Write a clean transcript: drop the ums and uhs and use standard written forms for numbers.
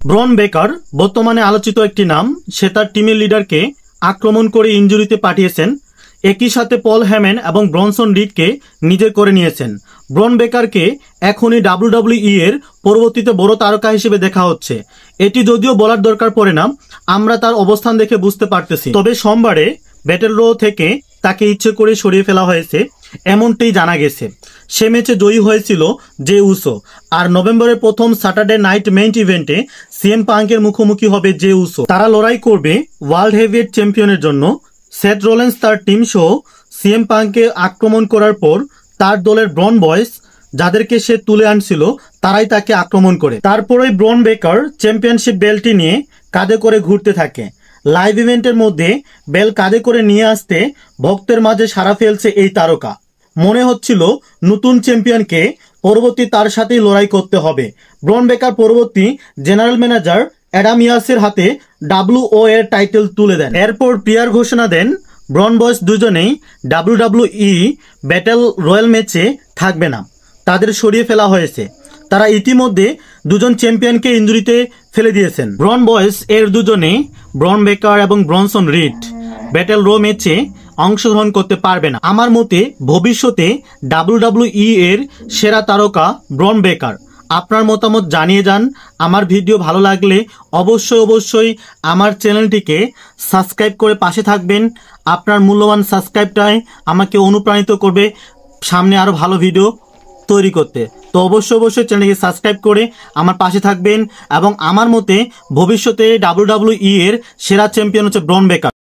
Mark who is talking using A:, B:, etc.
A: ব্রন বেকার বর্তমানে আলোচিত একটি নাম। সে তার টিমের লিডারকে আক্রমণ করে ইনজুরিতে পাঠিয়েছেন। একই সাথে পল হ্যামেন এবং ব্রনসন রিডকে নিজের করে নিয়েছেন। ব্রন বেকারকে এখনই ডাব্লিউডাব্লিউই এর পরবর্তীতে বড় তারকা হিসেবে দেখা হচ্ছে। এটি যদিও বলার দরকার পড়ে না, আমরা তার অবস্থান দেখে বুঝতে পারতেছি। তবে সোমবারে ব্যাটেল রো থেকে তাকে ইচ্ছে করে সরিয়ে ফেলা হয়েছে এমনটাই জানা গেছে। সে ম্যাচে জয়ী হয়েছিল জে উসো, আর নভেম্বরের প্রথম স্যাটারডে নাইট মেইন ইভেন্টে সিএম পাঙ্কের মুখোমুখি হবে জে উসো। তারা লড়াই করবে ওয়ার্ল্ড হেভিওয়েট চ্যাম্পিয়নের জন্য। সেথ রোলেন্স তার টিম সহ সিএম পাঙ্ককে আক্রমণ করার পর তার দলের ব্রন বয়েস, যাদেরকে সে তুলে আনছিল, তারাই তাকে আক্রমণ করে। তারপরেই ব্রন বেকার চ্যাম্পিয়নশিপ বেল্টটি নিয়ে কাঁধে করে ঘুরতে থাকে। লাইভ ইভেন্টের মধ্যে বেল কাঁধে করে নিয়ে আসতে ভক্তের মাঝে সাড়া ফেলছে এই তারকা। মনে হচ্ছিল নতুন চ্যাম্পিয়নকে পরবর্তী তার সাথেই লড়াই করতে হবে। ব্রন বেকার পরবর্তী জেনারেল ম্যানেজার অ্যাডাম ইয়াসের হাতে ডাব্লিউও এর টাইটেল তুলে দেন। এরপর প্লেয়ার ঘোষণা দেন ব্রন বয়েস দুজনেই ডাব্লিউডাব্লিউই ব্যাটেল রয়্যাল ম্যাচে থাকবে না, তাদের সরিয়ে ফেলা হয়েছে। তারা ইতিমধ্যে দুজন চ্যাম্পিয়নকে ইনজুরিতে ফেলে দিয়েছেন। ব্রন বয়েস এর দুজনে, ব্রন বেকার এবং ব্রনসন রিড, ব্যাটেল রো ম্যাচে অংশগ্রহণ করতে পারবে না। আমার মতে ভবিষ্যতে ডাব্লিউডাব্লিউই এর সেরা তারকা ব্রন বেকার। আপনার মতামত জানিয়ে যান। আমার ভিডিও ভালো লাগলে অবশ্যই আমার চ্যানেলটিকে সাবস্ক্রাইব করে পাশে থাকবেন। আপনার মূল্যবান সাবস্ক্রাইবটাই আমাকে অনুপ্রাণিত করবে সামনে আরও ভালো ভিডিও তৈরি করতে। তো অবশ্যই চ্যানেলকে সাবস্ক্রাইব করে আমার পাশে থাকবেন। এবং আমার মতে ভবিষ্যতে ডাব্লিউডাব্লিউই এর সেরা চ্যাম্পিয়ন হচ্ছে ব্রন বেকার।